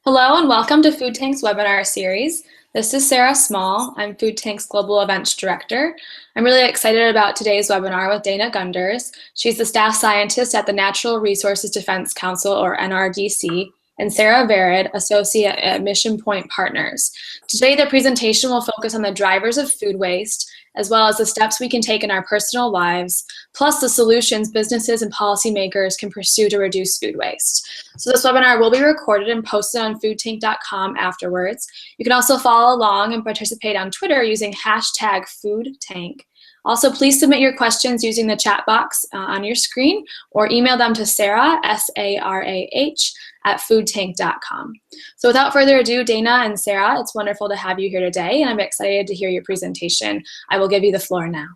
Hello and welcome to Food Tank's webinar series. This is Sarah Small. I'm Food Tank's Global Events Director. I'm really excited about today's webinar with Dana Gunders. She's the staff scientist at the Natural Resources Defense Council, or NRDC, and Sarah Vered, associate at Mission Point Partners. Today, the presentation will focus on the drivers of food waste, as well as the steps we can take in our personal lives, plus the solutions businesses and policymakers can pursue to reduce food waste. So this webinar will be recorded and posted on foodtank.com afterwards. You can also follow along and participate on Twitter using hashtag #FoodTank. Also, please submit your questions using the chat box on your screen or email them to Sarah, S-A-R-A-H, at foodtank.com. So without further ado, Dana and Sarah, it's wonderful to have you here today, and I'm excited to hear your presentation. I will give you the floor now.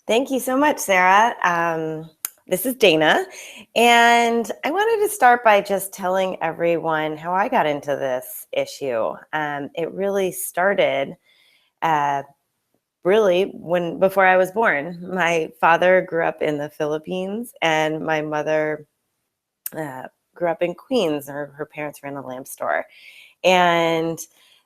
Thank you so much, Sarah. This is Dana, and I wanted to start by just telling everyone how I got into this issue. It really started before I was born. My father grew up in the Philippines, and my mother grew up in Queens. Her parents ran a lamp store, and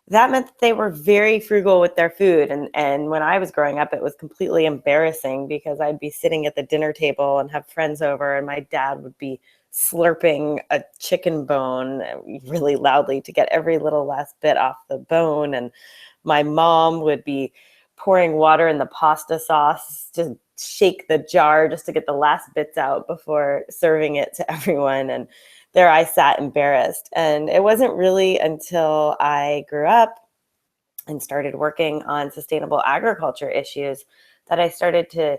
that meant that they were very frugal with their food. And when I was growing up, it was completely embarrassing because I'd be sitting at the dinner table and have friends over, and my dad would be slurping a chicken bone really loudly to get every little last bit off the bone. And my mom would be pouring water in the pasta sauce to shake the jar just to get the last bits out before serving it to everyone. And there I sat embarrassed. And it wasn't really until I grew up and started working on sustainable agriculture issues that I started to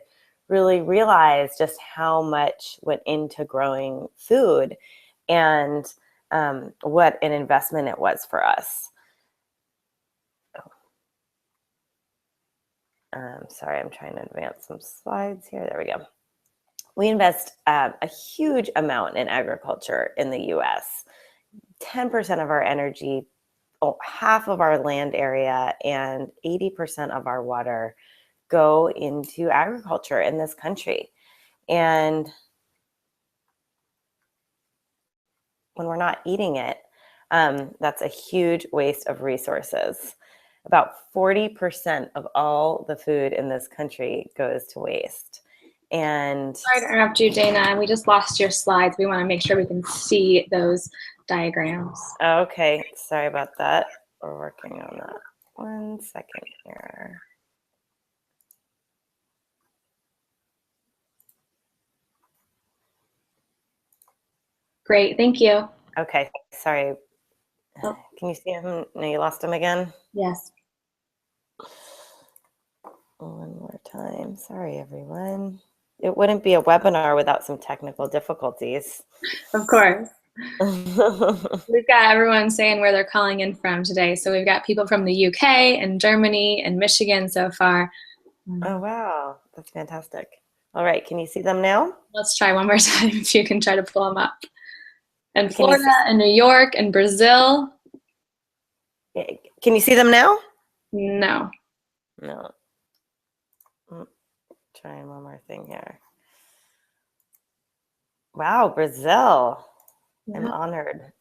really realize just how much went into growing food and what an investment it was for us. Sorry, I'm trying to advance some slides here. There we go. We invest a huge amount in agriculture in the US. 10% of our energy, half of our land area, and 80% of our water go into agriculture in this country. And when we're not eating it, that's a huge waste of resources. About 40% of all the food in this country goes to waste. And Sorry to interrupt you, Dana. We just lost your slides. We want to make sure we can see those diagrams. Okay, sorry about that. We're working on that. 1 second here. Great, thank you. Okay, sorry. Oh. Can you see him? No, you lost him again? Yes. One more time. Sorry, everyone. It wouldn't be a webinar without some technical difficulties. Of course. We've got everyone saying where they're calling in from today. So we've got people from the UK and Germany and Michigan so far. Oh, wow. That's fantastic. All right. Can you see them now? Let's try one more time if you can try to pull them up. And Florida and New York and Brazil. Can you see them now? No. No. Trying one more thing here. Wow, Brazil. Yeah. I'm honored.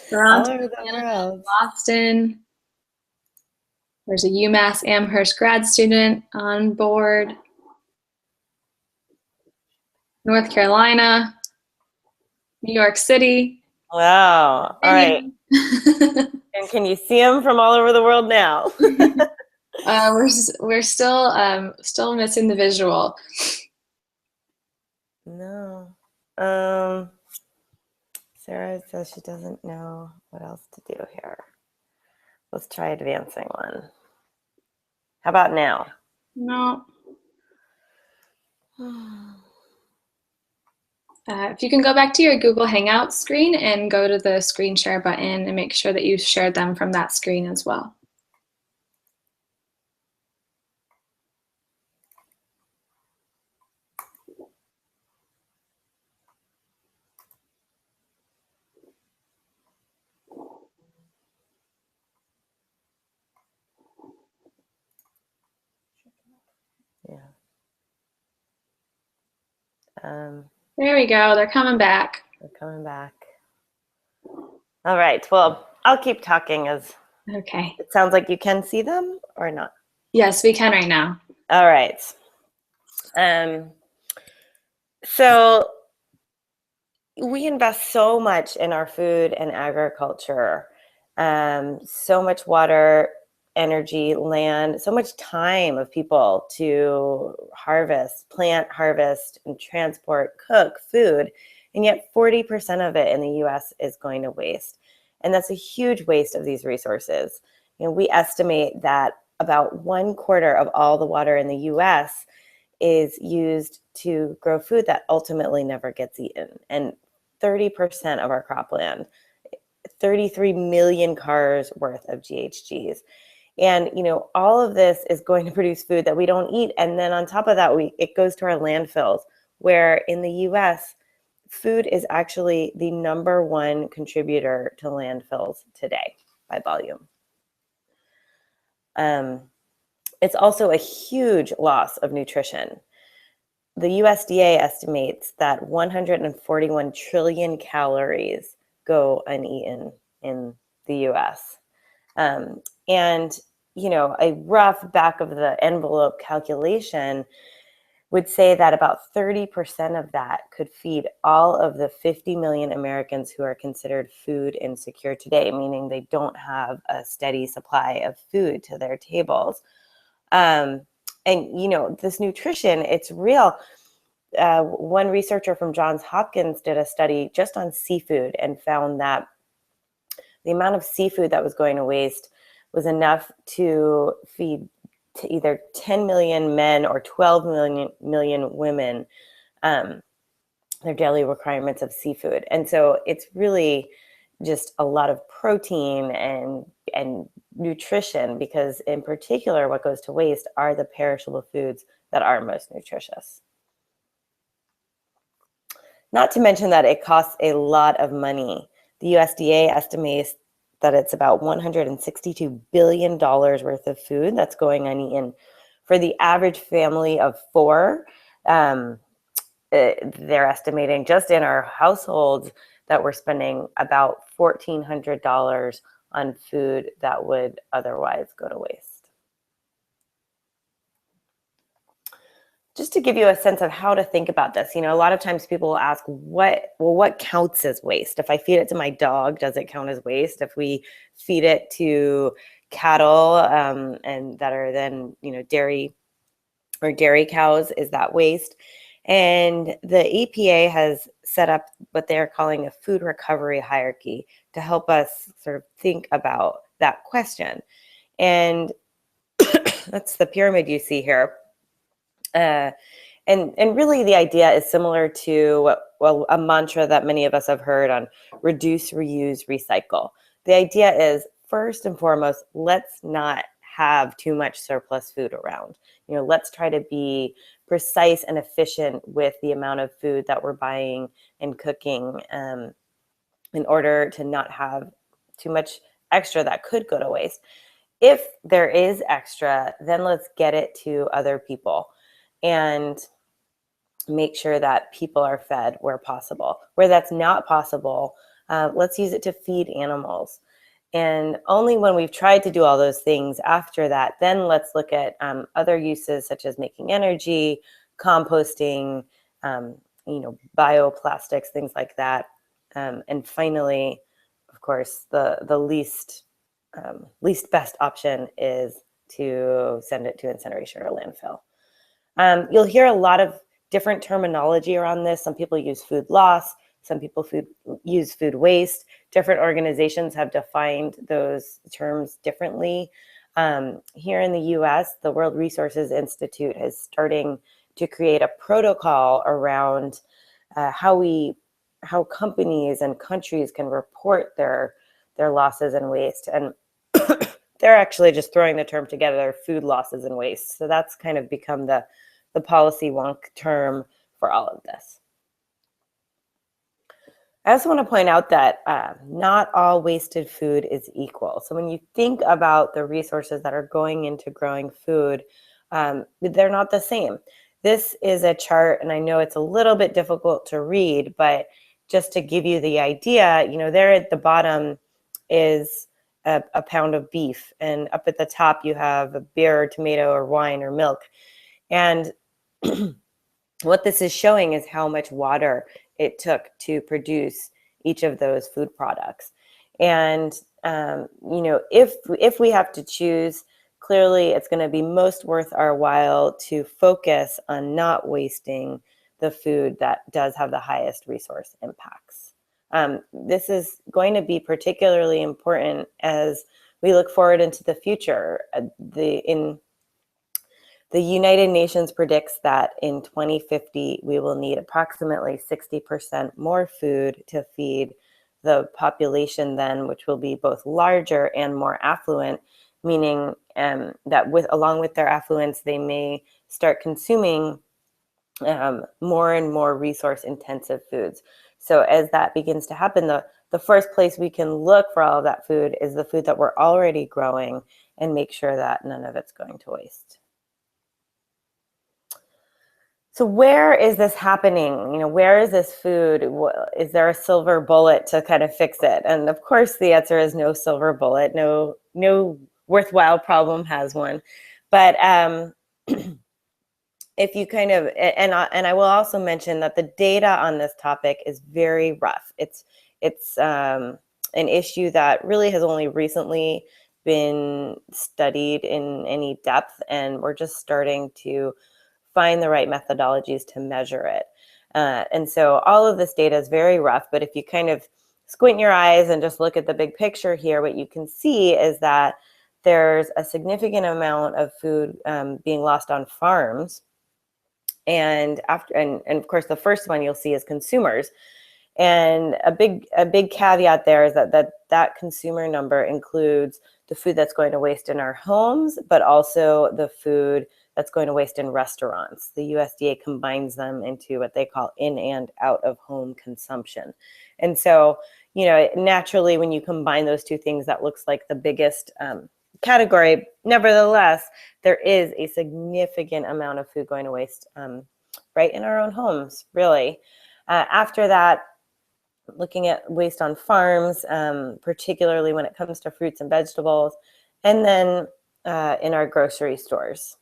Toronto, Canada, Boston. There's a UMass Amherst grad student on board. North Carolina, New York City. Wow. All right. And can you see them from all over the world now? We're still missing the visual. No. Sarah says she doesn't know what else to do here. Let's try advancing one. How about now? No. If you can go back to your Google Hangout screen and go to the screen share button and make sure that you shared them from that screen as well. Yeah. There we go. They're coming back. They're coming back. All right. Well, I'll keep talking as Okay. it sounds like you can see them or not. Yes, we can right now. All right. Um, so we invest so much in our food and agriculture, so much water, energy, land, so much time of people to harvest, plant, harvest, and transport, cook food. And yet 40% of it in the US is going to waste. And that's a huge waste of these resources. We estimate that about 1/4 of all the water in the US is used to grow food that ultimately never gets eaten. And 30% of our cropland, 33 million cars worth of GHGs. And all of this is going to produce food that we don't eat. And then on top of that, it goes to our landfills, where in the US, food is actually the #1 contributor to landfills today by volume. It's also a huge loss of nutrition. The USDA estimates that 141 trillion calories go uneaten in the US. And, a rough back of the envelope calculation would say that about 30% of that could feed all of the 50 million Americans who are considered food insecure today, meaning they don't have a steady supply of food to their tables. And this nutrition, it's real. One researcher from Johns Hopkins did a study just on seafood and found that the amount of seafood that was going to waste was enough to feed to either 10 million men or 12 million women their daily requirements of seafood. And so it's really just a lot of protein and nutrition, because in particular, what goes to waste are the perishable foods that are most nutritious. Not to mention that it costs a lot of money. The USDA estimates that it's about $162 billion worth of food that's going uneaten. For the average family of four, they're estimating just in our households that we're spending about $1,400 on food that would otherwise go to waste. Just to give you a sense of how to think about this, a lot of times people will ask, what counts as waste? If I feed it to my dog, does it count as waste? If we feed it to cattle and that are then, dairy cows, is that waste? And the EPA has set up what they're calling a food recovery hierarchy to help us sort of think about that question. And that's the pyramid you see here. And really the idea is similar to a mantra that many of us have heard on reduce, reuse, recycle. The idea is, first and foremost, let's not have too much surplus food around. Let's try to be precise and efficient with the amount of food that we're buying and cooking in order to not have too much extra that could go to waste. If there is extra, then let's get it to other people and make sure that people are fed where possible. Where that's not possible, let's use it to feed animals. And only when we've tried to do all those things after that, then let's look at other uses such as making energy, composting, bioplastics, things like that. And finally, of course, the least best option is to send it to incineration or landfill. You'll hear a lot of different terminology around this. Some people use food loss. Some people use food waste. Different organizations have defined those terms differently. Here in the US, the World Resources Institute is starting to create a protocol around how companies and countries can report their losses and waste. And they're actually just throwing the term together, food losses and waste. So that's kind of become the policy wonk term for all of this. I also want to point out that not all wasted food is equal. So when you think about the resources that are going into growing food, they're not the same. This is a chart, and I know it's a little bit difficult to read, but just to give you the idea, there at the bottom is a pound of beef, and up at the top you have a beer or tomato or wine or milk. And what this is showing is how much water it took to produce each of those food products. And if we have to choose, clearly it's going to be most worth our while to focus on not wasting the food that does have the highest resource impacts. This is going to be particularly important as we look forward into the future. The United Nations predicts that in 2050, we will need approximately 60% more food to feed the population then, which will be both larger and more affluent, meaning that along with their affluence, they may start consuming more and more resource-intensive foods. So as that begins to happen, the first place we can look for all of that food is the food that we're already growing, and make sure that none of it's going to waste. So where is this happening? Where is this food? Is there a silver bullet to kind of fix it? And of course, the answer is no silver bullet. No worthwhile problem has one. But if you kind of, and I will also mention that the data on this topic is very rough. It's an issue that really has only recently been studied in any depth, and we're just starting to find the right methodologies to measure it. And so all of this data is very rough, but if you kind of squint your eyes and just look at the big picture here, what you can see is that there's a significant amount of food being lost on farms. And of course, the first one you'll see is consumers. And a big caveat there is that consumer number includes the food that's going to waste in our homes, but also the food that's going to waste in restaurants. The USDA combines them into what they call in and out of home consumption. And so, naturally, when you combine those two things, that looks like the biggest category. Nevertheless, there is a significant amount of food going to waste right in our own homes, really. After that, looking at waste on farms, particularly when it comes to fruits and vegetables, and then in our grocery stores.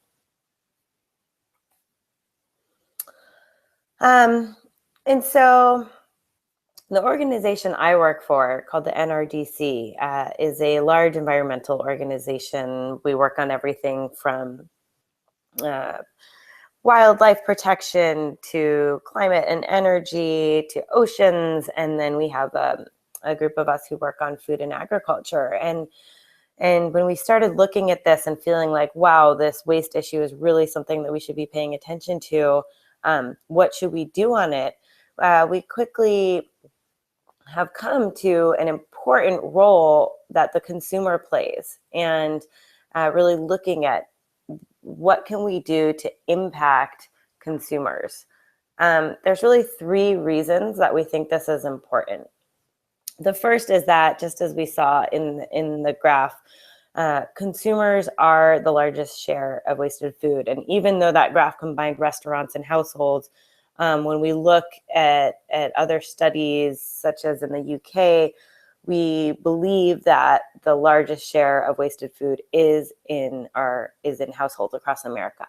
And so the organization I work for, called the NRDC, is a large environmental organization. We work on everything from wildlife protection to climate and energy to oceans, and then we have a group of us who work on food and agriculture. And when we started looking at this and feeling like, wow, this waste issue is really something that we should be paying attention to, what should we do on it? We quickly have come to an important role that the consumer plays, and really looking at what can we do to impact consumers. There's really three reasons that we think this is important. The first is that, just as we saw in the graph, consumers are the largest share of wasted food. And even though that graph combined restaurants and households, when we look at other studies, such as in the UK, we believe that the largest share of wasted food is in households across America.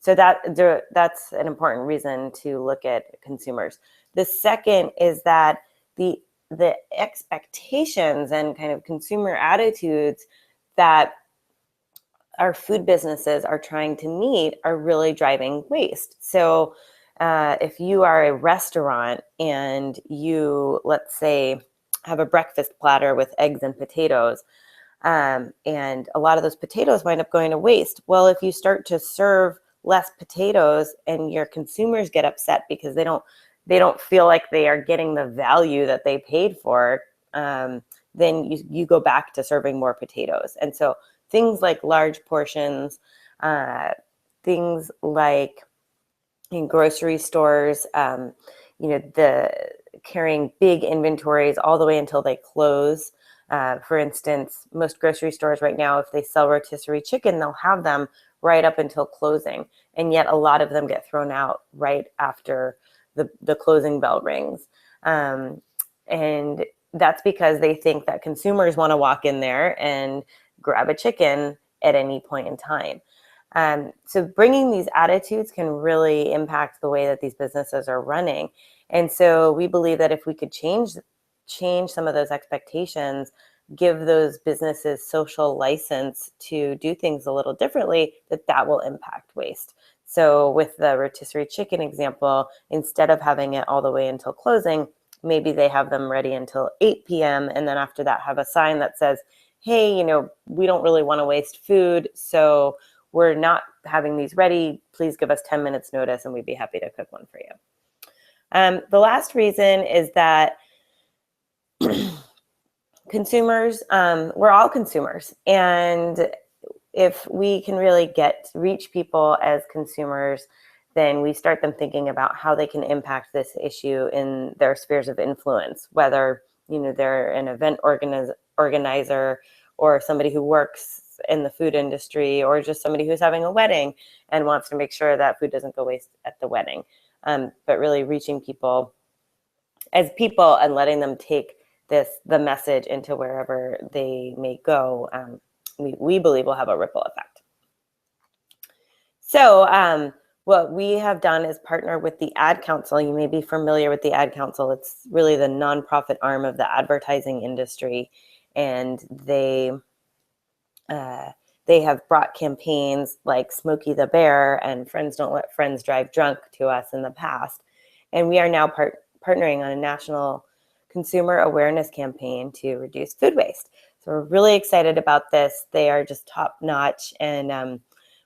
So that's an important reason to look at consumers. The second is that the expectations and kind of consumer attitudes that our food businesses are trying to meet are really driving waste. So if you are a restaurant and you, let's say, have a breakfast platter with eggs and potatoes, and a lot of those potatoes wind up going to waste. Well, if you start to serve less potatoes and your consumers get upset because they don't feel like they are getting the value that they paid for, then you go back to serving more potatoes. And so things like large portions, things like in grocery stores, the carrying big inventories all the way until they close. For instance, most grocery stores right now, if they sell rotisserie chicken, they'll have them right up until closing. And yet a lot of them get thrown out right after the closing bell rings. And that's because they think that consumers want to walk in there and grab a chicken at any point in time. So bringing these attitudes can really impact the way that these businesses are running. And so we believe that if we could change some of those expectations, give those businesses social license to do things a little differently, that will impact waste. So with the rotisserie chicken example, instead of having it all the way until closing, maybe they have them ready until 8 p.m. and then after that have a sign that says, hey, we don't really want to waste food, so we're not having these ready. Please give us 10 minutes notice and we'd be happy to cook one for you. The last reason is that consumers, we're all consumers. And if we can really reach people as consumers, then we start them thinking about how they can impact this issue in their spheres of influence, whether they're an event organizer or somebody who works in the food industry, or just somebody who's having a wedding and wants to make sure that food doesn't go waste at the wedding. But really reaching people as people and letting them take the message into wherever they may go, we believe will have a ripple effect. So what we have done is partner with the Ad Council. You may be familiar with the Ad Council. It's really the nonprofit arm of the advertising industry, and they have brought campaigns like Smokey the Bear and Friends Don't Let Friends Drive Drunk to us in the past. And we are now partnering on a national consumer awareness campaign to reduce food waste. So we're really excited about this. They are just top notch. And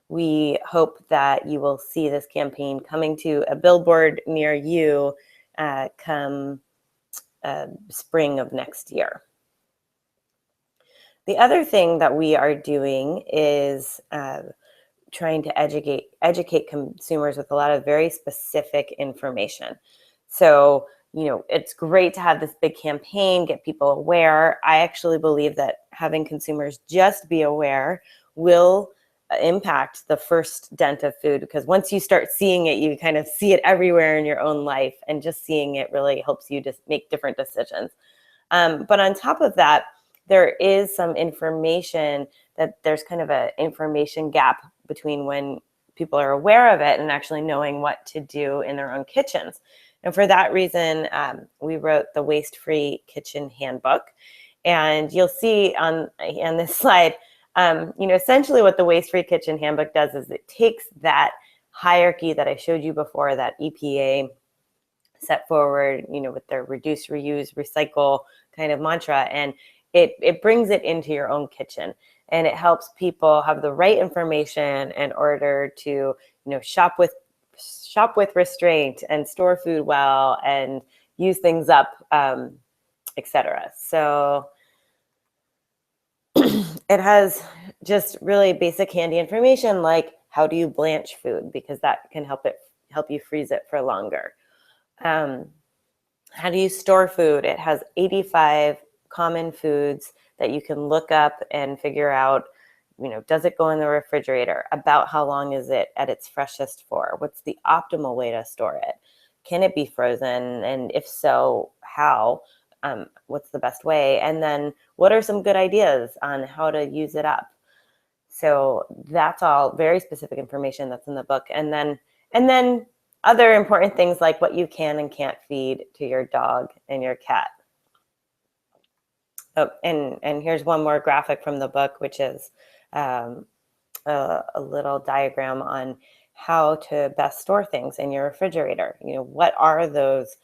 we hope that you will see this campaign coming to a billboard near you come spring of next year. The other thing that we are doing is trying to educate consumers with a lot of very specific information. So, it's great to have this big campaign, get people aware. I actually believe that having consumers just be aware will impact the first dent of food, because once you start seeing it, you kind of see it everywhere in your own life, and just seeing it really helps you just make different decisions. But on top of that, there is some information that there's kind of an information gap between when people are aware of it and actually knowing what to do in their own kitchens. And for that reason, we wrote the Waste-Free Kitchen Handbook. And you'll see on this slide, essentially what the Waste-Free Kitchen Handbook does is it takes that hierarchy that I showed you before, that EPA set forward, with their reduce, reuse, recycle kind of mantra, and it brings it into your own kitchen, and it helps people have the right information in order to, shop with restraint and store food well and use things up, etc. So it has just really basic handy information like how do you blanch food, because that can help you freeze it for longer. How do you store food? It has 85 common foods that you can look up and figure out, does it go in the refrigerator? About how long is it at its freshest for? What's the optimal way to store it? Can it be frozen? And if so, how? What's the best way? And then what are some good ideas on how to use it up? So that's all very specific information that's in the book. And then other important things like what you can and can't feed to your dog and your cat. Oh, and here's one more graphic from the book, which is a little diagram on how to best store things in your refrigerator. What are those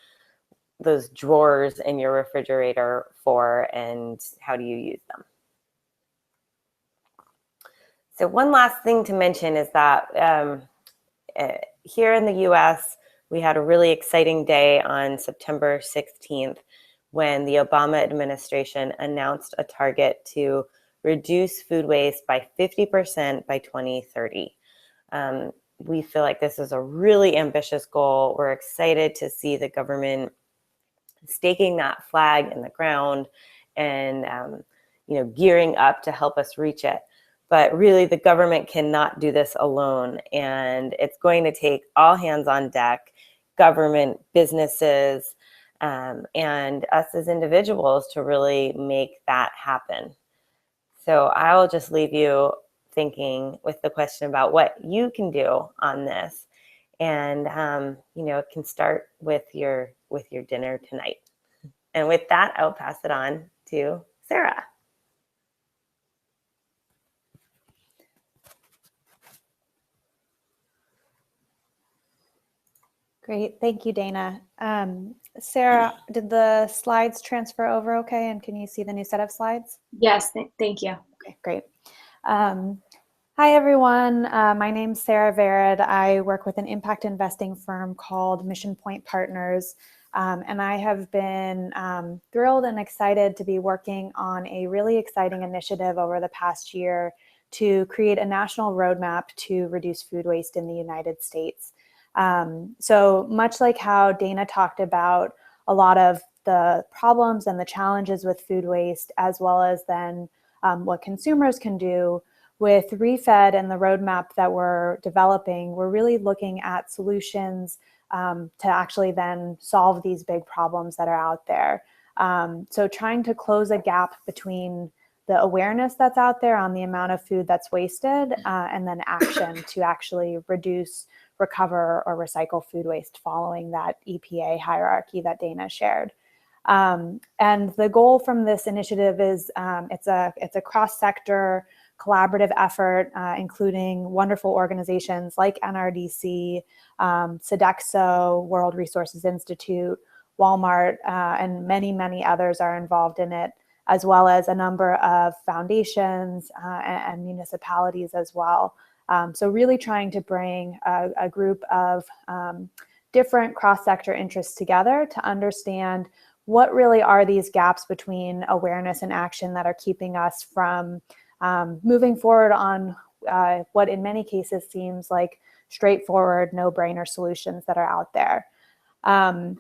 drawers in your refrigerator for, and how do you use them? So one last thing to mention is that here in the US, we had a really exciting day on September 16th when the Obama administration announced a target to reduce food waste by 50% by 2030. We feel like this is a really ambitious goal. We're excited to see the government staking that flag in the ground and gearing up to help us reach it. But really, the government cannot do this alone, and it's going to take all hands on deck, government, businesses, and us as individuals to really make that happen. So I will just leave you thinking with the question about what you can do on this. And, it can start with your dinner tonight. And with that, I'll pass it on to Sarah. Great. Thank you, Dana. Sarah, did the slides transfer over okay? And can you see the new set of slides? Yes, thank you. Okay, great. Hi, everyone. My name's Sarah Verad. I work with an impact investing firm called Mission Point Partners. And I have been thrilled and excited to be working on a really exciting initiative over the past year to create a national roadmap to reduce food waste in the United States. So much like how Dana talked about a lot of the problems and the challenges with food waste, as well as then what consumers can do, with ReFed and the roadmap that we're developing, we're really looking at solutions to actually then solve these big problems that are out there. So trying to close a gap between the awareness that's out there on the amount of food that's wasted and then action to actually reduce, recover, or recycle food waste following that EPA hierarchy that Dana shared. And the goal from this initiative is it's a cross-sector collaborative effort, including wonderful organizations like NRDC, Sodexo, World Resources Institute, Walmart, and many, many others are involved in it, as well as a number of foundations and municipalities as well. So really trying to bring a group of different cross-sector interests together to understand what really are these gaps between awareness and action that are keeping us from moving forward on what in many cases seems like straightforward, no-brainer solutions that are out there. And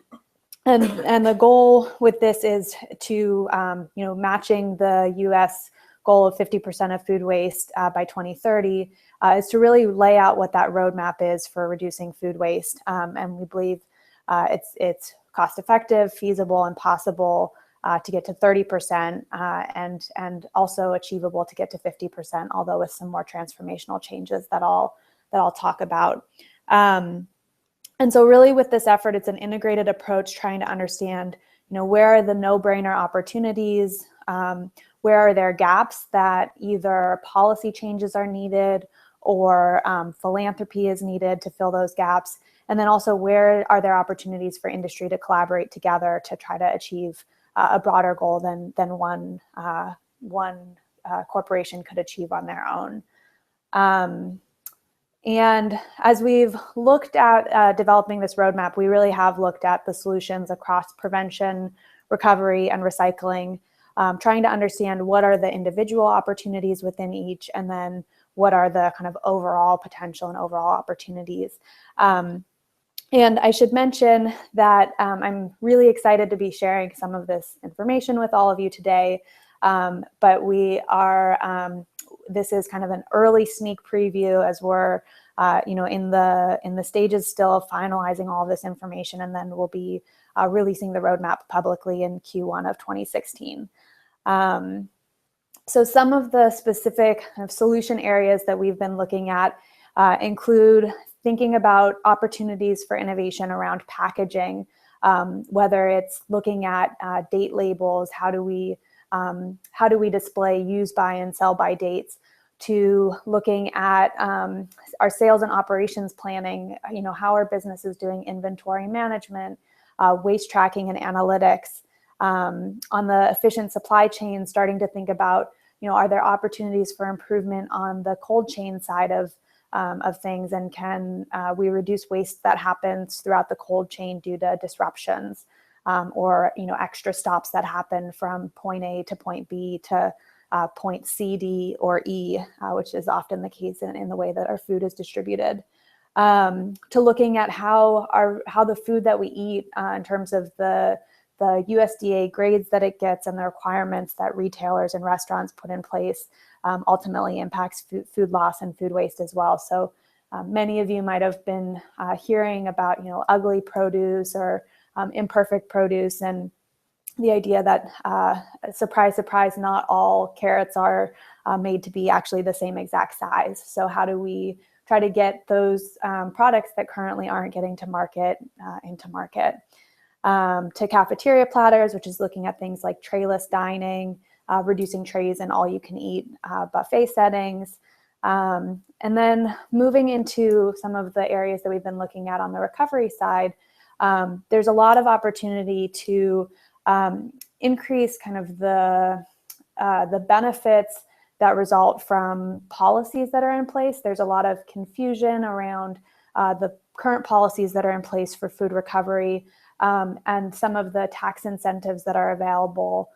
the goal with this is to, matching the U.S. goal of 50% of food waste by 2030, is to really lay out what that roadmap is for reducing food waste. And we believe it's cost-effective, feasible, and possible to get to 30% and also achievable to get to 50%, although with some more transformational changes that I'll talk about. And so really with this effort, it's an integrated approach trying to understand, where are the no-brainer opportunities, where are there gaps that either policy changes are needed or philanthropy is needed to fill those gaps, and then also where are there opportunities for industry to collaborate together to try to achieve a broader goal than one corporation could achieve on their own. And as we've looked at developing this roadmap, we really have looked at the solutions across prevention, recovery, and recycling, trying to understand what are the individual opportunities within each, and then what are the kind of overall potential and overall opportunities. And I should mention that I'm really excited to be sharing some of this information with all of you today, but we are, this is kind of an early sneak preview as we're in the stages still of finalizing all of this information, and then we'll be releasing the roadmap publicly in Q1 of 2016. So some of the specific kind of solution areas that we've been looking at include thinking about opportunities for innovation around packaging, whether it's looking at date labels, how do we display use by and sell by dates, to looking at our sales and operations planning, how are businesses doing inventory management, waste tracking and analytics, on the efficient supply chain, starting to think about, are there opportunities for improvement on the cold chain side of things, and can we reduce waste that happens throughout the cold chain due to disruptions, or extra stops that happen from point A to point B to point C, D, or E, which is often the case in the way that our food is distributed. To looking at how the food that we eat, in terms of the USDA grades that it gets and the requirements that retailers and restaurants put in place, ultimately impacts food loss and food waste as well. So many of you might have been hearing about ugly produce or imperfect produce, and the idea that, surprise, surprise, not all carrots are made to be actually the same exact size. So how do we try to get those products that currently aren't getting to market into market? To cafeteria platters, which is looking at things like trayless dining, reducing trays in all-you-can-eat buffet settings. And then moving into some of the areas that we've been looking at on the recovery side, there's a lot of opportunity to increase kind of the benefits that result from policies that are in place. There's a lot of confusion around the current policies that are in place for food recovery, and some of the tax incentives that are available,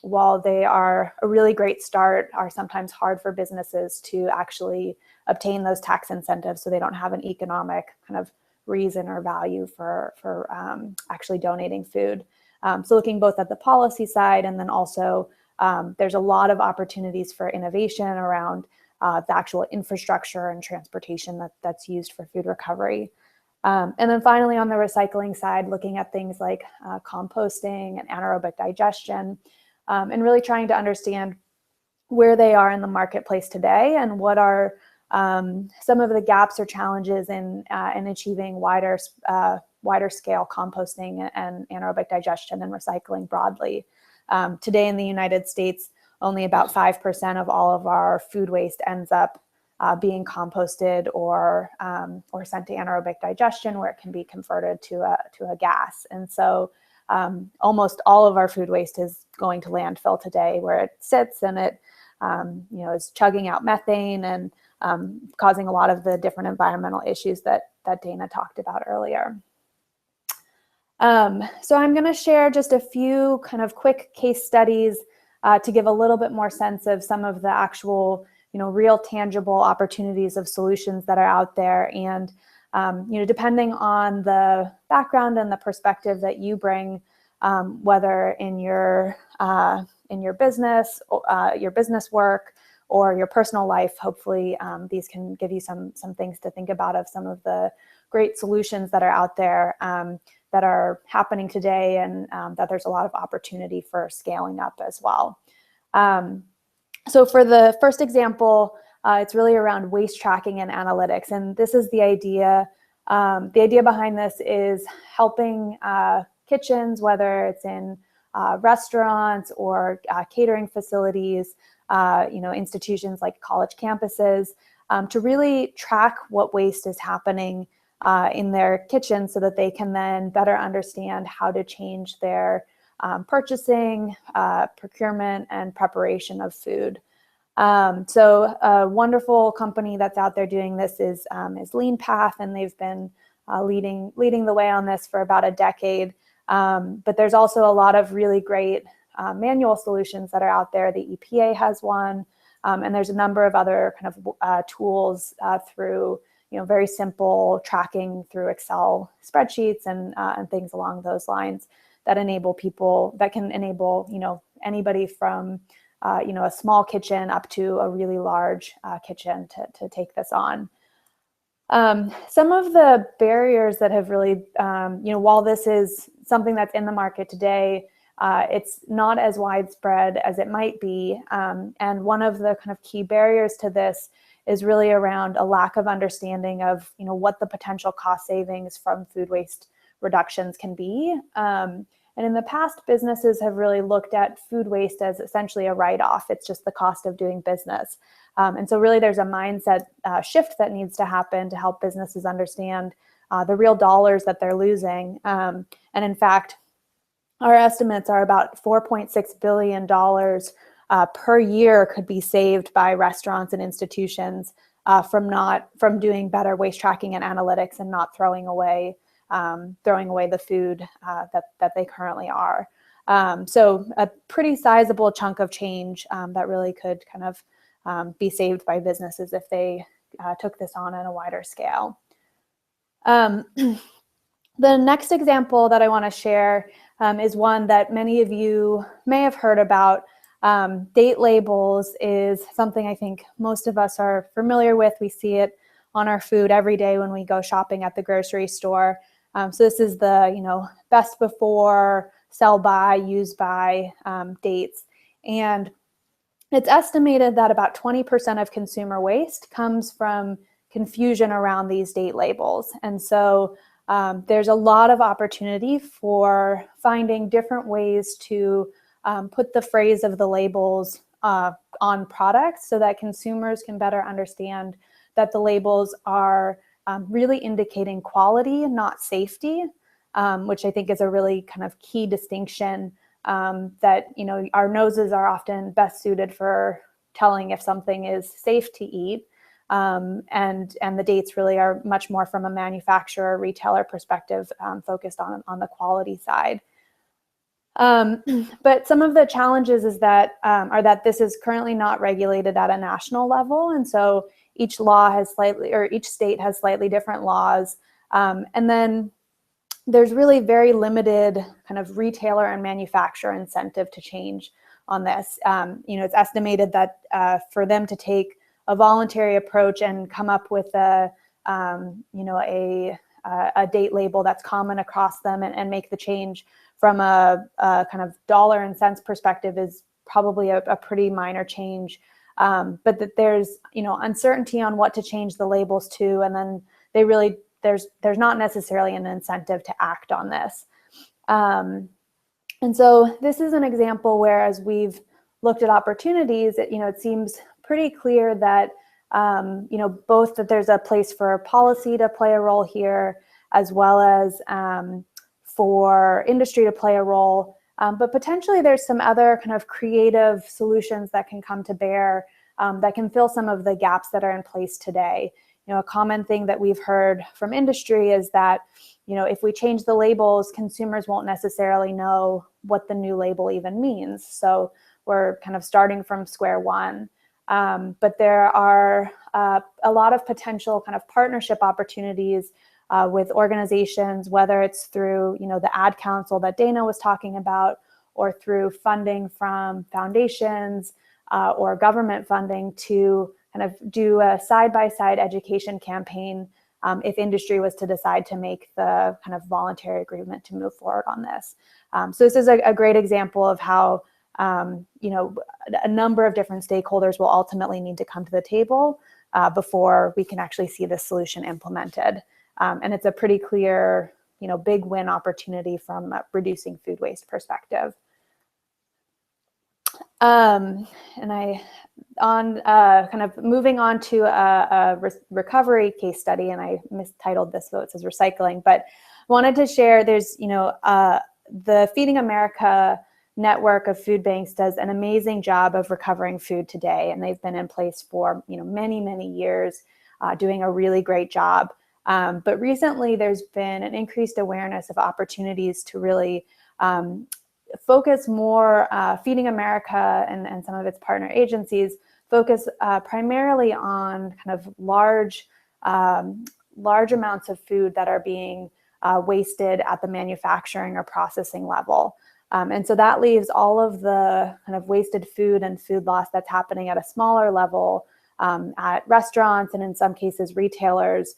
while they are a really great start, are sometimes hard for businesses to actually obtain those tax incentives, so they don't have an economic kind of reason or value for actually donating food. So looking both at the policy side, and then also there's a lot of opportunities for innovation around the actual infrastructure and transportation that's used for food recovery. And then finally, on the recycling side, looking at things like composting and anaerobic digestion, and really trying to understand where they are in the marketplace today, and what are some of the gaps or challenges in achieving wider scale composting and anaerobic digestion and recycling broadly. Today in the United States, only about 5% of all of our food waste ends up being composted or sent to anaerobic digestion, where it can be converted to a gas. And so almost all of our food waste is going to landfill today, where it sits and it is chugging out methane and causing a lot of the different environmental issues that Dana talked about earlier. So I'm going to share just a few kind of quick case studies to give a little bit more sense of some of the actual, real tangible opportunities of solutions that are out there. And, depending on the background and the perspective that you bring, whether in your business, your business work, or your personal life, hopefully these can give you some things to think about of some of the great solutions that are out there that are happening today, and that there's a lot of opportunity for scaling up as well. So for the first example, it's really around waste tracking and analytics. And this is the idea. The idea behind this is helping kitchens, whether it's in restaurants or catering facilities, institutions like college campuses, to really track what waste is happening in their kitchen, so that they can then better understand how to change their purchasing, procurement, and preparation of food. So a wonderful company that's out there doing this is LeanPath, and they've been leading the way on this for about a decade. But there's also a lot of really great manual solutions that are out there. The EPA has one, and there's a number of other kind of tools through very simple tracking through Excel spreadsheets and things along those lines that can enable anybody from a small kitchen up to a really large kitchen to take this on. Some of the barriers that have really, while this is something that's in the market today, it's not as widespread as it might be. And one of the kind of key barriers to this is really around a lack of understanding of, what the potential cost savings from food waste reductions can be. And in the past, businesses have really looked at food waste as essentially a write-off. It's just the cost of doing business. And so really there's a mindset shift that needs to happen to help businesses understand the real dollars that they're losing. And in fact, our estimates are about $4.6 billion per year could be saved by restaurants and institutions from doing better waste tracking and analytics, and not throwing away the food that they currently are. So a pretty sizable chunk of change that really could kind of be saved by businesses if they took this on a wider scale. The next example that I want to share is one that many of you may have heard about. Date labels is something I think most of us are familiar with. We see it on our food every day when we go shopping at the grocery store. So this is the, best before, sell by, use by dates. And it's estimated that about 20% of consumer waste comes from confusion around these date labels. And so there's a lot of opportunity for finding different ways to put the phrase of the labels on products so that consumers can better understand that the labels are really indicating quality and not safety, which I think is a really kind of key distinction that, our noses are often best suited for telling if something is safe to eat. And the dates really are much more from a manufacturer, retailer perspective, focused on the quality side. But some of the challenges are that this is currently not regulated at a national level. And so each state has slightly different laws. And then there's really very limited kind of retailer and manufacturer incentive to change on this. It's estimated that for them to take a voluntary approach and come up with a date label that's common across them and make the change from a kind of dollar and cents perspective is probably a pretty minor change. But that there's uncertainty on what to change the labels to, and then there's not necessarily an incentive to act on this. And so this is an example where, as we've looked at opportunities, it seems pretty clear that both that there's a place for policy to play a role here, as well as for industry to play a role. But potentially there's some other kind of creative solutions that can come to bear that can fill some of the gaps that are in place today. A common thing that we've heard from industry is that, if we change the labels, consumers won't necessarily know what the new label even means. So we're kind of starting from square one. But there are a lot of potential kind of partnership opportunities with organizations, whether it's through, the Ad Council that Dana was talking about, or through funding from foundations or government funding to kind of do a side-by-side education campaign if industry was to decide to make the kind of voluntary agreement to move forward on this. So this is a great example of how, a number of different stakeholders will ultimately need to come to the table before we can actually see this solution implemented. And it's a pretty clear, big win opportunity from a reducing food waste perspective. And kind of moving on to a recovery case study, and I mistitled this, so it says recycling, but wanted to share, there's, the Feeding America network of food banks does an amazing job of recovering food today, and they've been in place for, many, many years, doing a really great job. But recently there's been an increased awareness of opportunities to really focus more, Feeding America and some of its partner agencies focus primarily on kind of large amounts of food that are being wasted at the manufacturing or processing level. And so that leaves all of the kind of wasted food and food loss that's happening at a smaller level at restaurants and in some cases retailers,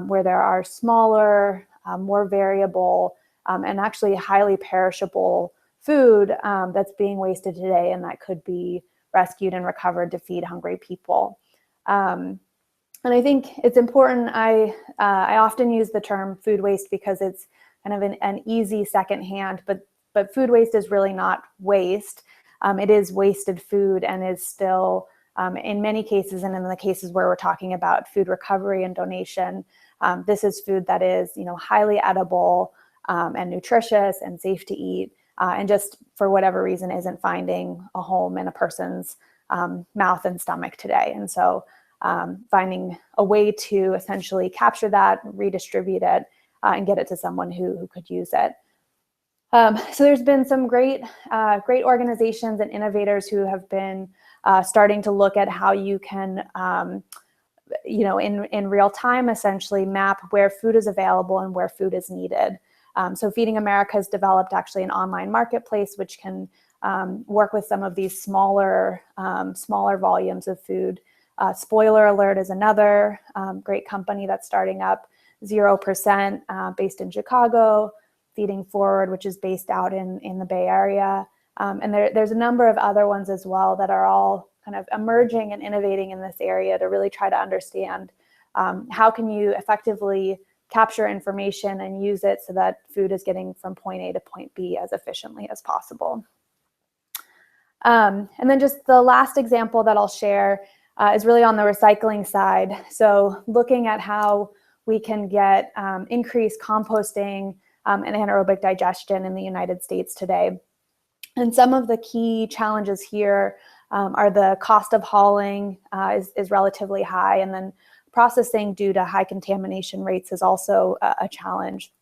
where there are smaller, more variable, and actually highly perishable food that's being wasted today, and that could be rescued and recovered to feed hungry people. And I think it's important, I often use the term food waste because it's kind of an easy secondhand, but food waste is really not waste. It is wasted food and is still, in many cases, and in the cases where we're talking about food recovery and donation, this is food that is, highly edible and nutritious and safe to eat, and just for whatever reason isn't finding a home in a person's mouth and stomach today. And so finding a way to essentially capture that, redistribute it, and get it to someone who could use it. So there's been some great organizations and innovators who have been starting to look at how you can, in real time, essentially map where food is available and where food is needed. So Feeding America has developed actually an online marketplace which can work with some of these smaller volumes of food. Spoiler Alert is another great company that's starting up 0%, based in Chicago, Feeding Forward, which is based out in the Bay Area. And there's a number of other ones as well that are all kind of emerging and innovating in this area to really try to understand how can you effectively capture information and use it so that food is getting from point A to point B as efficiently as possible. And then just the last example that I'll share is really on the recycling side. So looking at how we can get increased composting and anaerobic digestion in the United States today. And some of the key challenges here are the cost of hauling is relatively high, and then processing due to high contamination rates is also a challenge.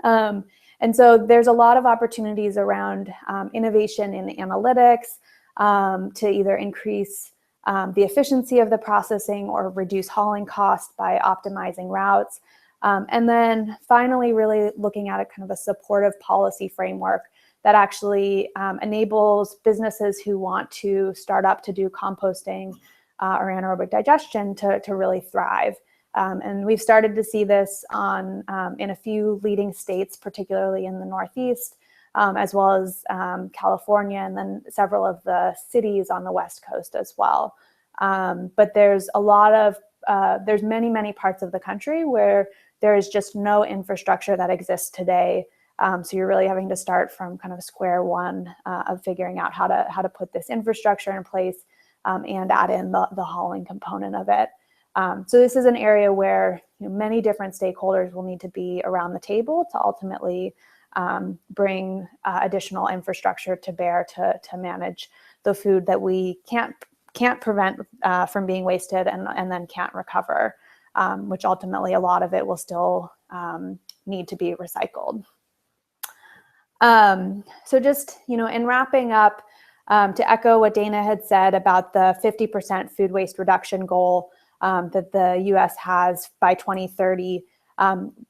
And so there's a lot of opportunities around innovation in analytics to either increase the efficiency of the processing or reduce hauling costs by optimizing routes. And then finally, really looking at a kind of a supportive policy framework that actually enables businesses who want to start up to do composting or anaerobic digestion to really thrive. And we've started to see this in a few leading states, particularly in the Northeast, as well as California, and then several of the cities on the West Coast as well. But there's there's many parts of the country where there is just no infrastructure that exists today. So you're really having to start from kind of square one of figuring out how to put this infrastructure in place and add in the hauling component of it. So this is an area where many different stakeholders will need to be around the table to ultimately bring additional infrastructure to bear to manage the food that we can't prevent from being wasted and then can't recover, which ultimately a lot of it will still need to be recycled. So just, in wrapping up, to echo what Dana had said about the 50% food waste reduction goal that the US has by 2030,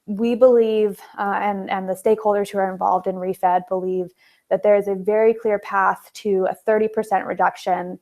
we believe, and the stakeholders who are involved in ReFed believe that there is a very clear path to a 30% reduction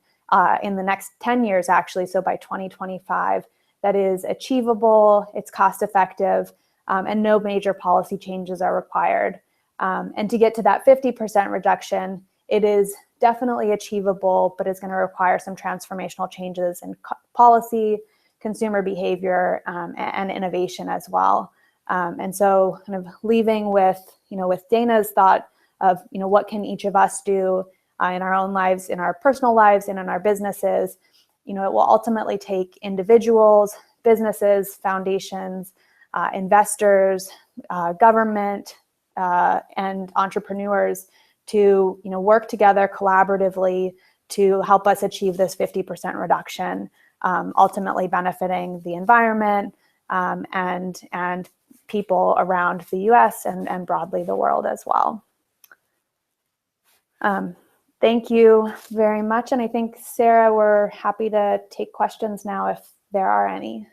in the next 10 years, actually, so by 2025, that is achievable, it's cost effective, and no major policy changes are required. And to get to that 50% reduction, it is definitely achievable, but it's going to require some transformational changes in policy, consumer behavior, and innovation as well. And so kind of leaving with Dana's thought of, what can each of us do in our own lives, in our personal lives, and in our businesses. It will ultimately take individuals, businesses, foundations, investors, government, and entrepreneurs to work together collaboratively to help us achieve this 50% reduction, ultimately benefiting the environment and people around the US and broadly the world as well. Thank you very much. And I think, Sarah, we're happy to take questions now if there are any.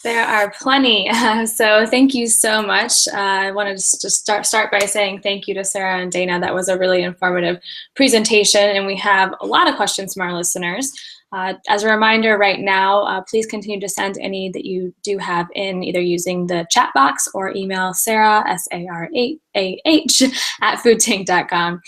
There are plenty. So thank you so much. I wanted to just start by saying thank you to Sarah and Dana. That was a really informative presentation, and we have a lot of questions from our listeners. As a reminder right now, please continue to send any that you do have in, either using the chat box or email Sarah, S-A-R-A-H, at foodtank.com.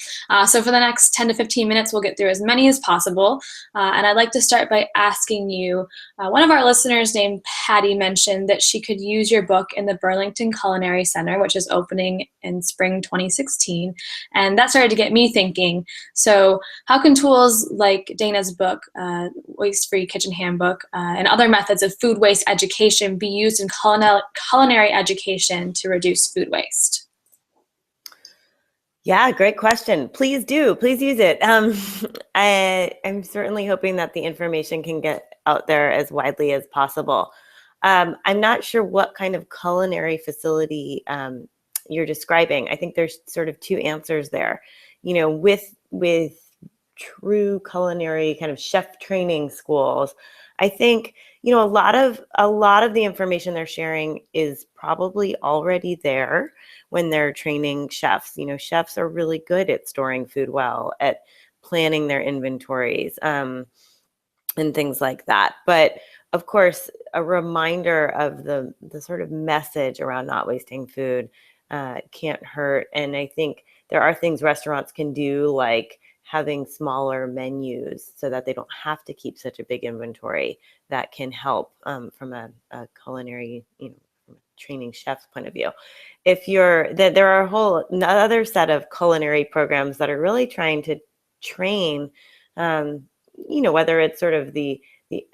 So for the next 10 to 15 minutes, we'll get through as many as possible. And I'd like to start by asking you, one of our listeners named Patty mentioned that she could use your book in the Burlington Culinary Center, which is opening in spring 2016. And that started to get me thinking, so how can tools like Dana's book, Waste-Free Kitchen Handbook, and other methods of food waste education be used in culinary education to reduce food waste? Yeah, great question. Please do. Please use it. I'm certainly hoping that the information can get out there as widely as possible. I'm not sure what kind of culinary facility you're describing. I think there's sort of two answers there. With true culinary kind of chef training schools, I think a lot of the information they're sharing is probably already there when they're training chefs. Chefs are really good at storing food well, at planning their inventories. and things like that. But of course, a reminder of the sort of message around not wasting food can't hurt. And I think there are things restaurants can do, like having smaller menus so that they don't have to keep such a big inventory. That can help from a culinary, from a training chef's point of view. If you're there are a whole another set of culinary programs that are really trying to train, whether it's sort of the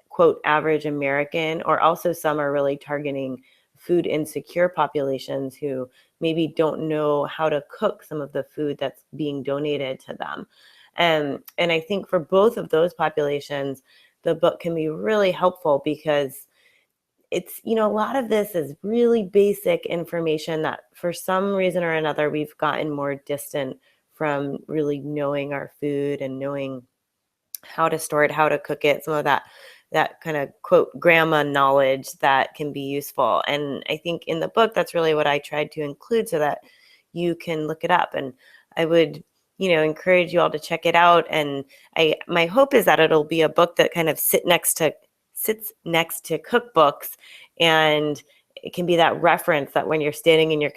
quote average American, or also some are really targeting food insecure populations who maybe don't know how to cook some of the food that's being donated to them. And I think for both of those populations, the book can be really helpful, because it's, a lot of this is really basic information that for some reason or another, we've gotten more distant from really knowing our food and knowing how to store it, how to cook it, some of that kind of quote grandma knowledge that can be useful. And I think in the book, that's really what I tried to include so that you can look it up. And I would, encourage you all to check it out. And my hope is that it'll be a book that kind of sits next to cookbooks, and it can be that reference that when you're standing in your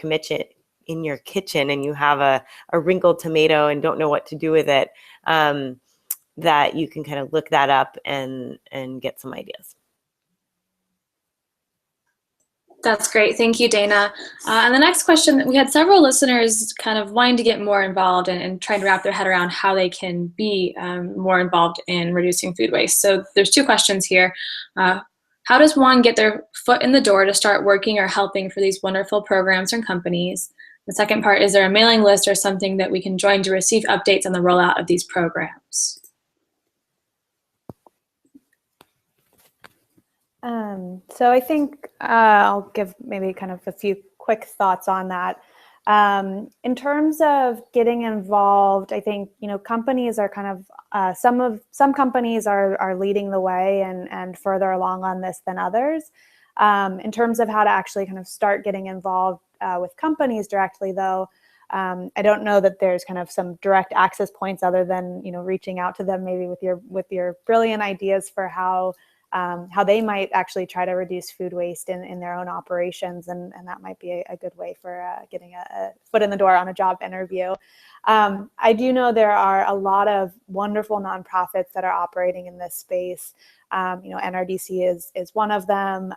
kitchen and you have a wrinkled tomato and don't know what to do with it, that you can kind of look that up and get some ideas. That's great. Thank you, Dana. And the next question, we had several listeners kind of wanting to get more involved and trying to wrap their head around how they can be more involved in reducing food waste. So there's two questions here. How does one get their foot in the door to start working or helping for these wonderful programs and companies? The second part, is there a mailing list or something that we can join to receive updates on the rollout of these programs? So I think I'll give maybe kind of a few quick thoughts on that. In terms of getting involved, I think, companies are kind of, some companies are leading the way and further along on this than others. In terms of how to actually kind of start getting involved with companies directly, though, I don't know that there's kind of some direct access points other than, reaching out to them maybe with your brilliant ideas for how they might actually try to reduce food waste in their own operations. And that might be a good way for getting a foot in the door on a job interview. I do know there are a lot of wonderful nonprofits that are operating in this space. NRDC is one of them.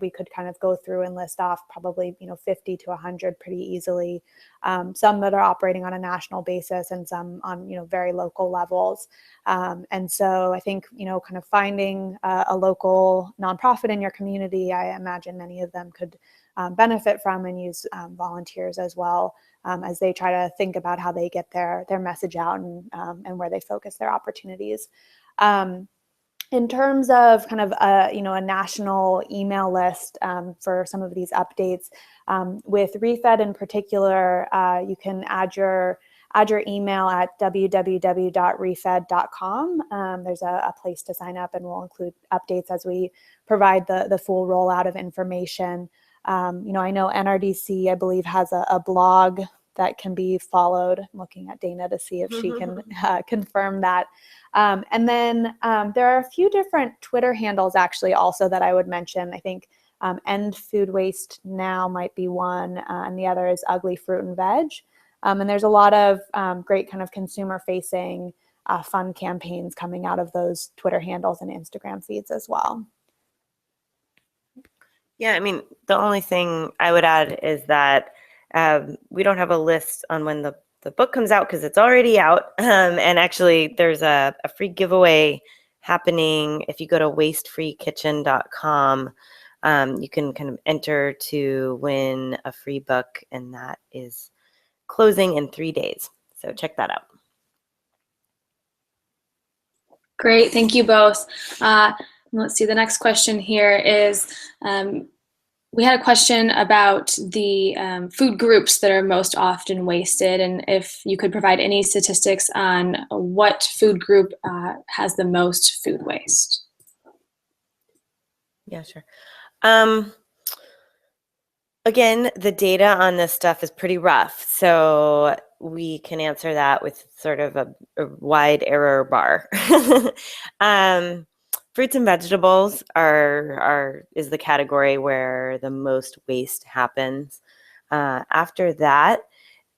We could kind of go through and list off probably 50 to 100 pretty easily. Some that are operating on a national basis and some on very local levels. And so I think kind of finding a local nonprofit in your community, I imagine many of them could benefit from and use volunteers as well, as they try to think about how they get their message out and where they focus their opportunities. In terms of kind of a national email list for some of these updates, with ReFed in particular, you can add your email at www.refed.com. There's a place to sign up, and we'll include updates as we provide the full rollout of information. I know NRDC, I believe, has a blog that can be followed. I'm looking at Dana to see if she can confirm that. And then there are a few different Twitter handles actually also that I would mention. I think End Food Waste Now might be one, and the other is Ugly Fruit and Veg. And there's a lot of great kind of consumer-facing fun campaigns coming out of those Twitter handles and Instagram feeds as well. Yeah, I mean, the only thing I would add is that we don't have a list on when the book comes out because it's already out. And actually, there's a free giveaway happening. If you go to wastefreekitchen.com, you can kind of enter to win a free book, and that is closing in 3 days. So check that out. Great, thank you both. Let's see, the next question here is, we had a question about the food groups that are most often wasted, and if you could provide any statistics on what food group has the most food waste. Yeah, sure. Again, the data on this stuff is pretty rough. So we can answer that with sort of a wide error bar. Fruits and vegetables is the category where the most waste happens. After that,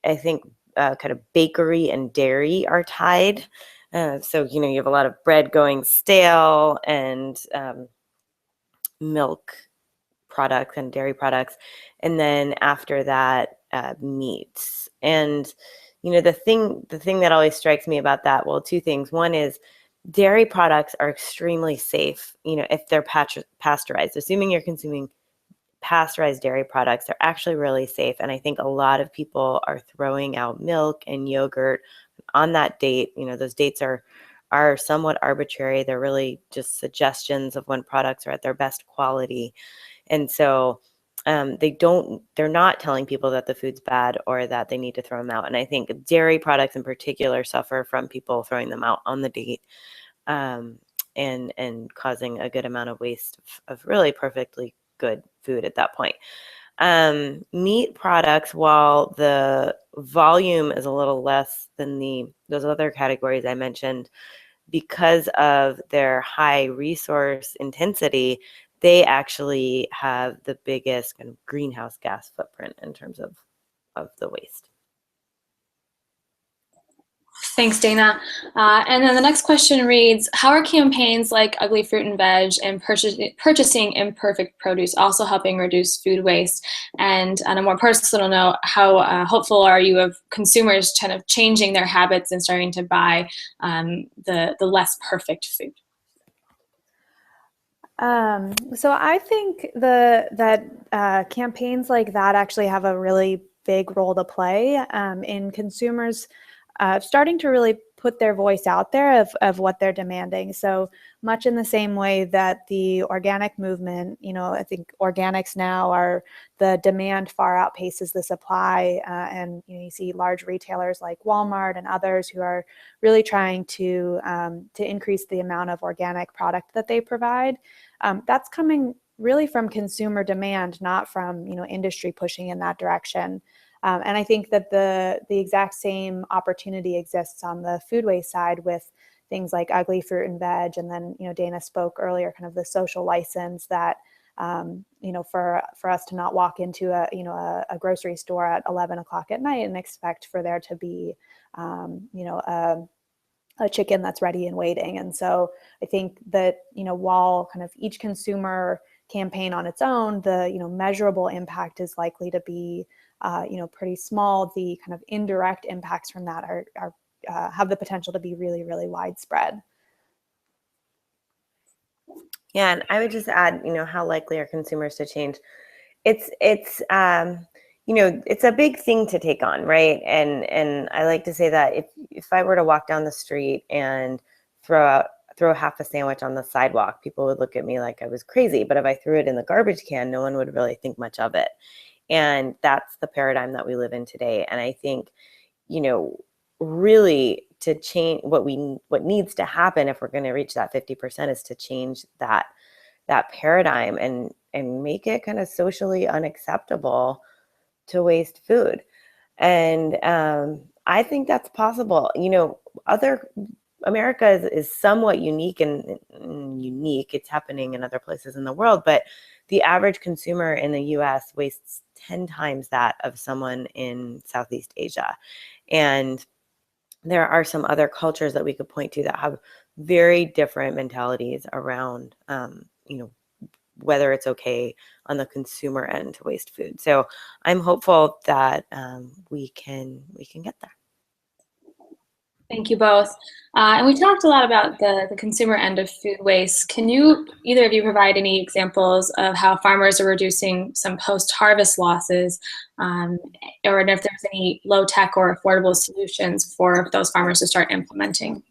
I think kind of bakery and dairy are tied. So, you have a lot of bread going stale and milk products and dairy products. And then after that, meats. And, the thing that always strikes me about that, well, two things. One is dairy products are extremely safe, if they're pasteurized. Assuming you're consuming pasteurized dairy products, they're actually really safe. And I think a lot of people are throwing out milk and yogurt on that date. Those dates are somewhat arbitrary. They're really just suggestions of when products are at their best quality. And so they're not telling people that the food's bad or that they need to throw them out. And I think dairy products in particular suffer from people throwing them out on the date, and causing a good amount of waste of really perfectly good food at that point. Meat products, while the volume is a little less than those other categories I mentioned, because of their high resource intensity, they actually have the biggest kind of greenhouse gas footprint in terms of the waste. Thanks, Dana. And then the next question reads, how are campaigns like Ugly Fruit and Veg and purchasing imperfect produce also helping reduce food waste? And on a more personal note, how hopeful are you of consumers kind of changing their habits and starting to buy the less perfect food? So I think that campaigns like that actually have a really big role to play in consumers starting to really put their voice out there of what they're demanding. So much in the same way that the organic movement, I think organics now the demand far outpaces the supply. And you see large retailers like Walmart and others who are really trying to increase the amount of organic product that they provide. That's coming really from consumer demand, not from industry pushing in that direction. And I think that the exact same opportunity exists on the food waste side with things like Ugly Fruit and Veg, and then Dana spoke earlier, kind of the social license that for us to not walk into a grocery store at 11 o'clock at night and expect for there to be a chicken that's ready and waiting. And so I think that, while kind of each consumer campaign on its own, the, measurable impact is likely to be, pretty small. The kind of indirect impacts from that are have the potential to be really, really widespread. Yeah, and I would just add, how likely are consumers to change? It's it's a big thing to take on, right? And I like to say that if I were to walk down the street and throw half a sandwich on the sidewalk, people would look at me like I was crazy. But if I threw it in the garbage can, no one would really think much of it. And that's the paradigm that we live in today. And I think, really to change what needs to happen if we're going to reach that 50% is to change that paradigm and make it kind of socially unacceptable to waste food. And I think that's possible. America is somewhat unique and unique. It's happening in other places in the world, but the average consumer in the US wastes 10 times that of someone in Southeast Asia. And there are some other cultures that we could point to that have very different mentalities around, whether it's okay on the consumer end to waste food. So I'm hopeful that we can get there. Thank you both. And we talked a lot about the consumer end of food waste. Can either of you provide any examples of how farmers are reducing some post-harvest losses, or if there's any low-tech or affordable solutions for those farmers to start implementing?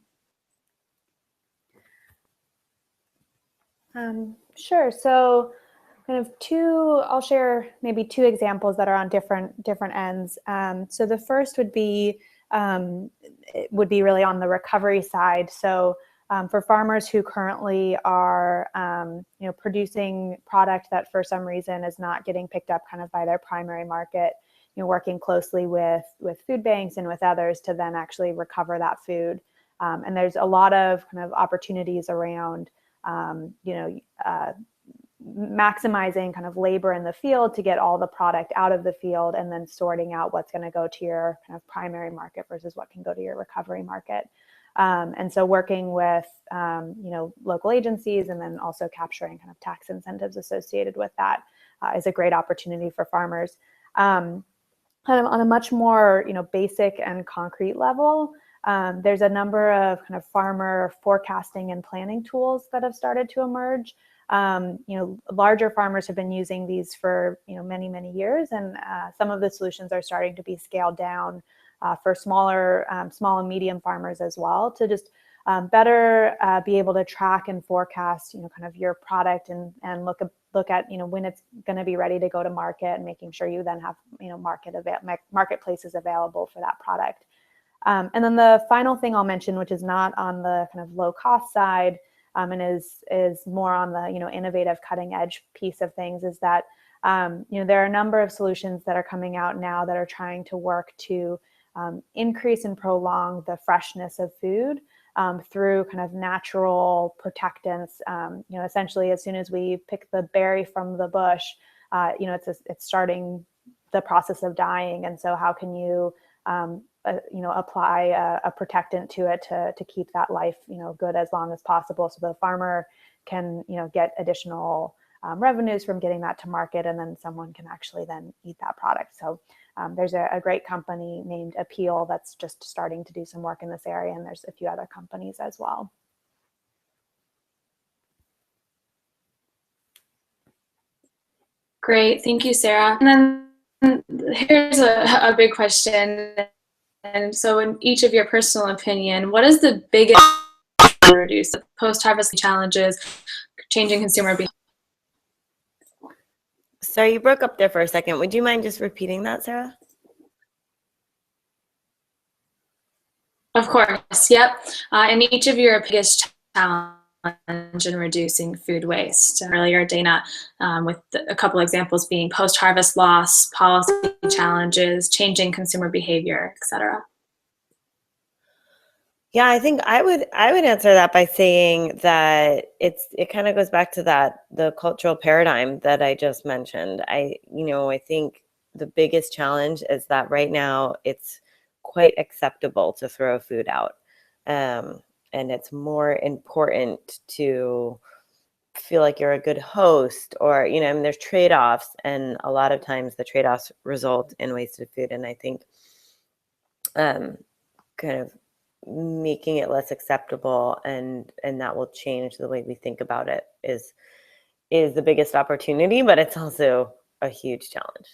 Sure. So I'll share maybe two examples that are on different ends. So the first would be really on the recovery side. So for farmers who currently are, producing product that for some reason is not getting picked up kind of by their primary market, working closely with food banks and with others to then actually recover that food. And there's a lot of kind of opportunities around, maximizing kind of labor in the field to get all the product out of the field, and then sorting out what's going to go to your kind of primary market versus what can go to your recovery market. And so working with, local agencies, and then also capturing kind of tax incentives associated with that is a great opportunity for farmers. Kind of on a much more, basic and concrete level, there's a number of kind of farmer forecasting and planning tools that have started to emerge. Larger farmers have been using these for, many, many years, and some of the solutions are starting to be scaled down for small and medium farmers as well, to just better be able to track and forecast, kind of your product, and look at, when it's going to be ready to go to market, and making sure you then have, marketplaces available for that product. And then the final thing I'll mention, which is not on the kind of low cost side, and is more on the, innovative cutting edge piece of things, is that, there are a number of solutions that are coming out now that are trying to work to increase and prolong the freshness of food through kind of natural protectants. Essentially, as soon as we pick the berry from the bush, it's starting the process of dying. And so how can you, apply a protectant to it to keep that life, good as long as possible, so the farmer can, get additional revenues from getting that to market, and then someone can actually then eat that product. So there's a great company named Appeal that's just starting to do some work in this area, and there's a few other companies as well. Great, thank you, Sarah. And then here's a big question. And so in each of your personal opinion, what is the biggest to reduce the post-harvest challenges, changing consumer behavior? Sorry, you broke up there for a second. Would you mind just repeating that, Sarah? Of course, yep. And each of your biggest challenge in reducing food waste. Earlier, Dana, with a couple examples being post-harvest loss, policy challenges, changing consumer behavior, etc. Yeah, I think I would answer that by saying that it kind of goes back to the cultural paradigm that I just mentioned. I think the biggest challenge is that right now it's quite acceptable to throw food out. And it's more important to feel like you're a good host, or, there's trade-offs, and a lot of times the trade-offs result in wasted food. And I think kind of making it less acceptable, and that will change the way we think about it, is the biggest opportunity, but it's also a huge challenge.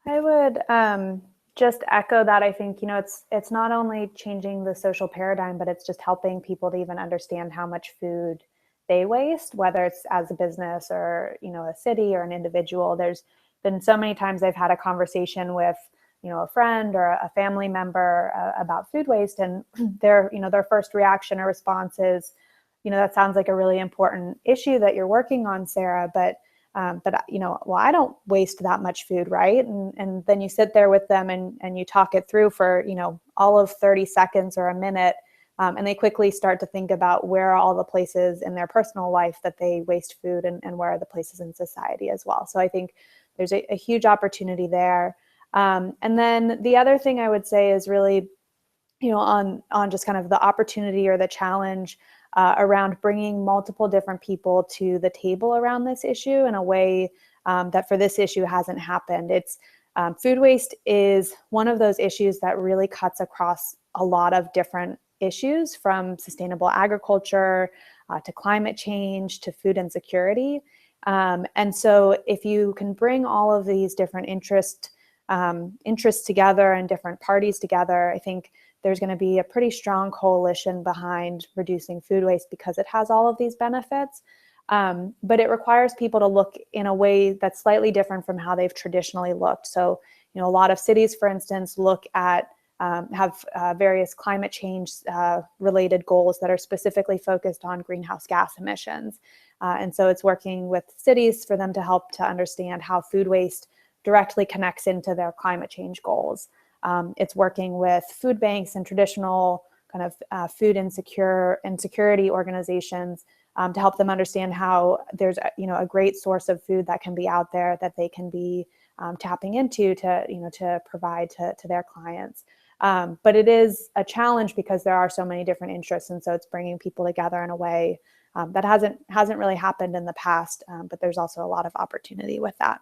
I would just echo that. I think, it's not only changing the social paradigm, but it's just helping people to even understand how much food they waste, whether it's as a business or, a city or an individual. There's been so many times I've had a conversation with, a friend or a family member about food waste, and their first reaction or response is, that sounds like a really important issue that you're working on, Sarah, but well, I don't waste that much food, right? And then you sit there with them and you talk it through for, all of 30 seconds or a minute. And they quickly start to think about where are all the places in their personal life that they waste food, and where are the places in society as well. So I think there's a huge opportunity there. And then the other thing I would say is really, on just kind of the opportunity or the challenge around bringing multiple different people to the table around this issue in a way that for this issue hasn't happened. It's food waste is one of those issues that really cuts across a lot of different issues, from sustainable agriculture to climate change to food insecurity. And so if you can bring all of these different interests together and different parties together, I think there's going to be a pretty strong coalition behind reducing food waste, because it has all of these benefits. But it requires people to look in a way that's slightly different from how they've traditionally looked. So, a lot of cities, for instance, look at have various climate change related goals that are specifically focused on greenhouse gas emissions. And so it's working with cities for them to help to understand how food waste directly connects into their climate change goals. It's working with food banks and traditional kind of food insecurity organizations to help them understand how there's a great source of food that can be out there that they can be tapping into to provide to their clients. But it is a challenge because there are so many different interests, and so it's bringing people together in a way that hasn't really happened in the past. But there's also a lot of opportunity with that.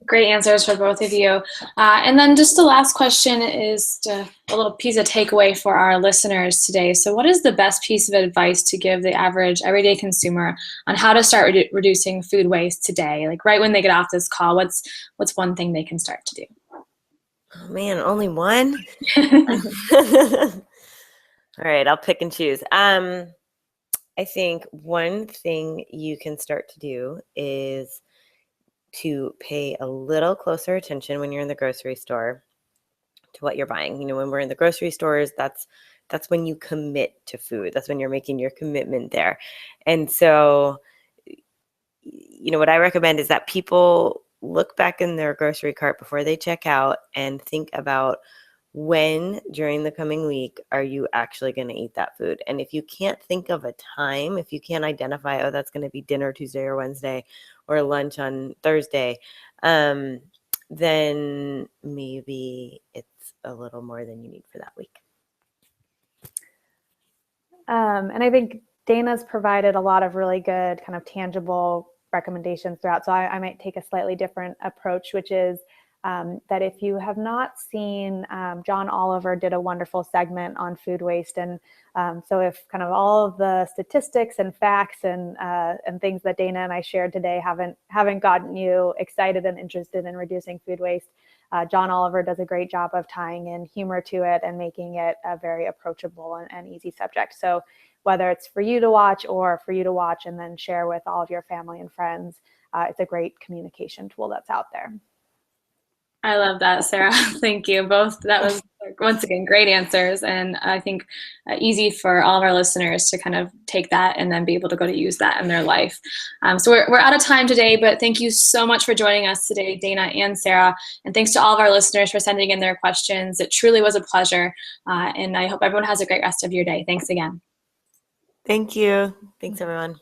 Great answers for both of you. And then just the last question is a little piece of takeaway for our listeners today. So what is the best piece of advice to give the average everyday consumer on how to start reducing food waste today? Like right when they get off this call, what's one thing they can start to do? Oh man, only one? All right, I'll pick and choose. I think one thing you can start to do is to pay a little closer attention when you're in the grocery store to what you're buying. When we're in the grocery stores, that's when you commit to food. That's when you're making your commitment there. And so, what I recommend is that people look back in their grocery cart before they check out and think about when during the coming week are you actually going to eat that food. And if you can't think of a time, if you can't identify, oh, that's going to be dinner Tuesday or Wednesday or lunch on Thursday, then maybe it's a little more than you need for that week. And I think Dana's provided a lot of really good kind of tangible recommendations throughout. So I might take a slightly different approach, which is that if you have not seen, John Oliver did a wonderful segment on food waste. And so if kind of all of the statistics and facts and things that Dana and I shared today haven't gotten you excited and interested in reducing food waste, John Oliver does a great job of tying in humor to it and making it a very approachable and easy subject. So whether it's for you to watch or for you to watch and then share with all of your family and friends, it's a great communication tool that's out there. I love that, Sarah. Thank you both. That was, once again, great answers. And I think easy for all of our listeners to kind of take that and then be able to go to use that in their life. So we're out of time today, but thank you so much for joining us today, Dana and Sarah. And thanks to all of our listeners for sending in their questions. It truly was a pleasure. And I hope everyone has a great rest of your day. Thanks again. Thank you. Thanks, everyone.